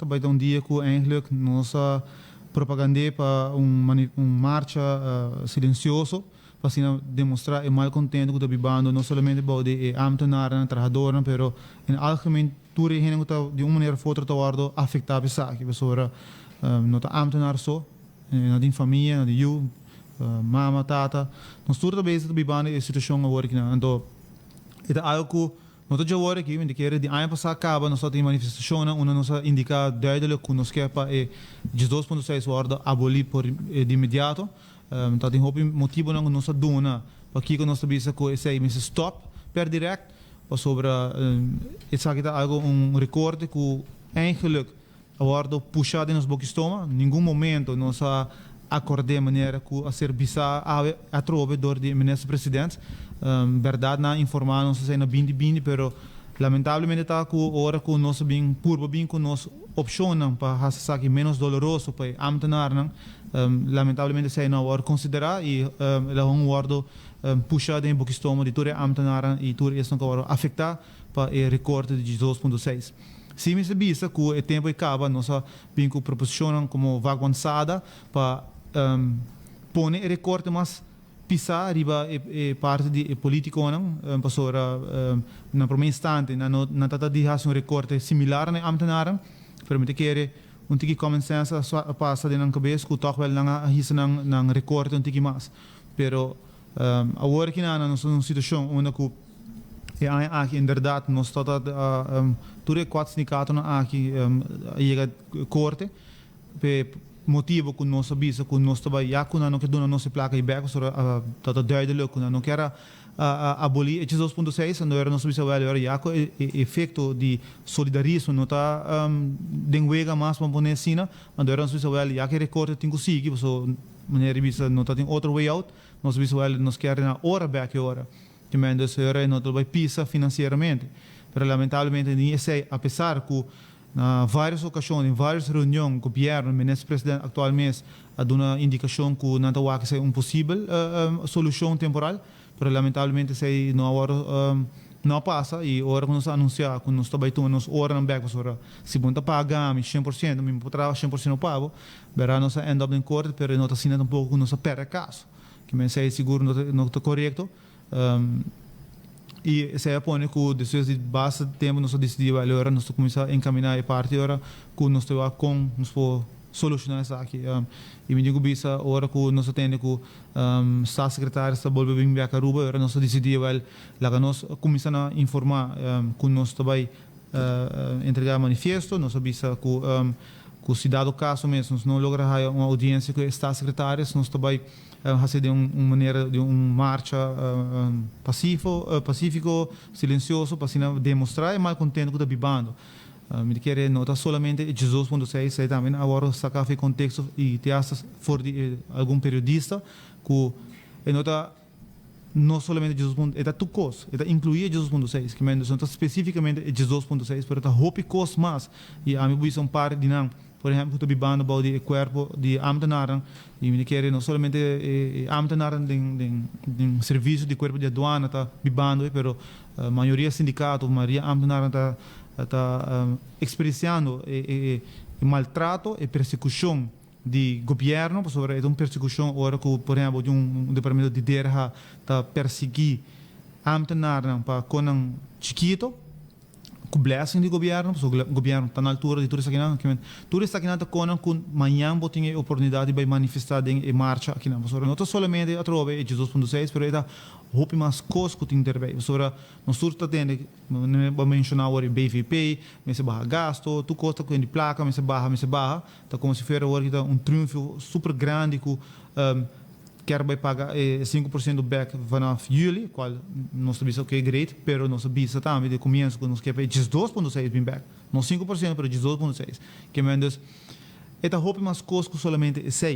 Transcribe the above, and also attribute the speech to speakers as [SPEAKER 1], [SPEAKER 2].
[SPEAKER 1] Vai ter um dia que eigenlijk nossa propaganda para marcha silencioso para assim demonstrar e mal contente com o bibando não somente para de ambtenaren, trabalhadores, pero em algemeen tudo é de uma maneira ou outra está afetado a saque, pessoa não está ambtenar só, na din família, na din you, mama, tata, nós tudo também está bibando a situação agora que não, então é algo nós já agora aqui, me quer de ano passado acaba nós tem manifestação, onde nós indica duidelijk que nós quer para de 2.6 worden abolir por de imediato. Então tem hoop motivo não nós dona para que nós sabemos que esse aí stop per direct para sobre essa aqui algo recorde que eigenlijk wordt puxado nos boquistoma, nenhum momento nós acordei maneira que a serviço a trove door de ministro-presidente. Verdade na informar não sei na bindi, pero lamentavelmente está com hora que nós bem purba bem com nós opcionam para fazer aqui menos doloroso para ambtenar não lamentavelmente sei não hora considerar e ela word puxado em boquistoma de toda ambtenar e tudo isso não vai afetar para o recorde de 2.6. Se me sabia que o tempo acaba, nós bem com proposição como vaga avançada para pôr o recorde mas pisar riba parte de político não passora na primeiro instante na tata de fazer recorte similar na ambtenaren permite que tiki common sense passa de na cabeça que toch wel na hisa na recorte tiki mais pero agora que na nossa situação onde que é aqui inderdaad nós está tudo quatro sindicatos na aqui chega corte motivo que nós sabemos que nós também já que não quer nossa placa e beco sobre está duidelijk que não quer abolir esses 2.6 não era nós sabemos era já que efeito de solidarismo não está denguega mais para poner assim mas era nós sabemos já que recorte tem que seguir so maneira vista não tem outro way out nós sabemos nós quer na hora back hora que menos era não vai pisa financeiramente pero lamentavelmente nem sei apesar que na várias ocasiões, em várias reuniões, o governo, o ministro-presidente atualmente a dar uma indicação que não está que é uma possível solução temporal, mas lamentavelmente se não agora não passa e agora que nós anunciar que nós também temos hora não back para se bom pagar 100%, me potrá 100% pago, verá nós end up em corte, mas não está assinando um pouco que nós perde caso, que me sei seguro não está correto. E se põe que depois de bastante tempo nós decidimos agora nós começar a encaminhar a parte agora que nós temos com nós for solucionar isso aqui e me digo bisa agora que nós temos que está secretário está bolbe bem bem a Aruba agora nós decidimos lá nós começar a informar que nós também entregar manifesto nós bisa que se dado caso mesmo não logra uma audiência com está secretário nós também fazer de uma maneira de marcha pacífico, silencioso para assim demonstrar e mal contente com o bibando. Me quer notar solamente 2.6 aí também agora sacar o contexto e te achas for de algum periodista que nota não somente 2.6, é tudo coisa, é incluir 2.6, que menos não especificamente 2.6, mas é hope coisa mais e a mim são par de não por exemplo, tu bibando about de corpo de ambtenaren e me quer não somente ambtenaren de serviço de corpo de aduana tá bibando, pero a maioria sindicato, a maioria ambtenaren tá experienciando maltrato e persecução de governo, sobre persecução agora que por exemplo de departamento de guerra tá perseguir ambtenaren para com chiquito com blessing do governo, o governo está na altura de tudo isso aqui não, tudo isso aqui não está com amanhã vou ter a oportunidade de manifestar em marcha aqui não, sobre não somente a trova é 2.6, mas está roupa mais coisa que intervém, sobre nós tudo está tendo, não vou mencionar o BVP, mas se barra gasto, tu costa com de placa, mas se barra, está como se fosse agora triunfo super grande que quer vai pagar 5% do back vanaf jullie, qual nós sabemos que é great, pero nós sabemos também de começo que nós quer 2.6 bem back, não 5%, pero 2.6, que menos é a roupa mais coisa que solamente é 6.